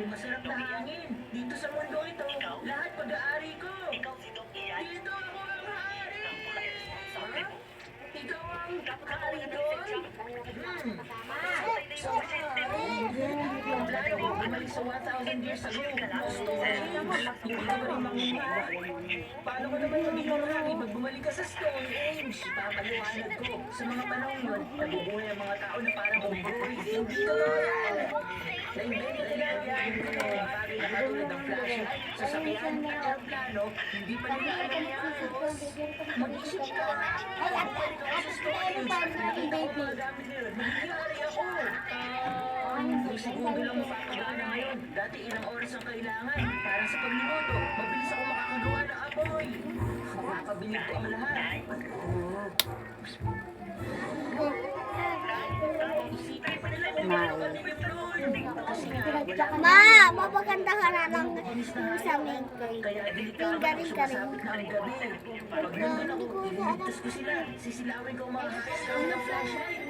masarap na hangin. Dito sa mundo ito, lahat pag-aari ko. Dito ako ang hari! Ha? Ikaw ang hari doon? So, ang plano ko, bumalik sa 1,000 years ago. Stone Age. Hindi ka ba rin mangyayari? Paano ko naman magiging hari pag bumalik ka sa Stone Age? Papaliwanag ko. Sa mga panahon yun, nabubuhay ang mga tao na parang unggoy. Hindi ko yan. Na-invento nila yan. Yung mga bagay na katulad ng flashlight, sasakyan at aeroplano, hindi pa nila alam yan. Mag-isip ka. Bumalik ako sa Stone Age. Nakita ko mga gamit nila. Nangyayari ako. Siguro lang mapapagana ngayon. Dati ilang oras ang kailangan. Parang sa pagniluto, mabilis ako makakagawa ng apoy. Makakabilib ko ang lahat. Isipin pa nila kung paano kami deploy. Kasi nga, Ma, mapaganda ka na lang sa maker. kaya delikado Ring galing ka rin. sumasapit na ang gabi. Pag nandun ako, ililigtas ko sila. Sisilawin ko ang mga hackers ng flashlight.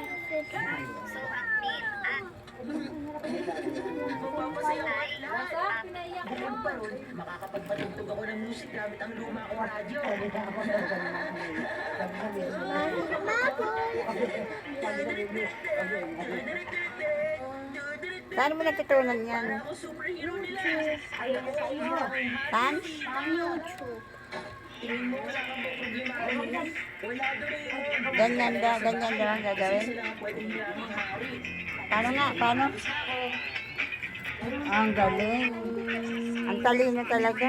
Magpapasaya ko at lahat. Bukod pa ron, makakapagpatugtog ako ng musik gamit ang luma kong radyo. Saan mo natutunan yan? Para ako superhero nila. Ay ako sa iyo. Saan? Ang YouTube. Tingin mo wala kang problema ako nila. Wala doon. Ganyan daw ang gagawin. Sila ang pwedeng nilamang hari. Paano nga? Paano? Ang galing. Ang talino talaga.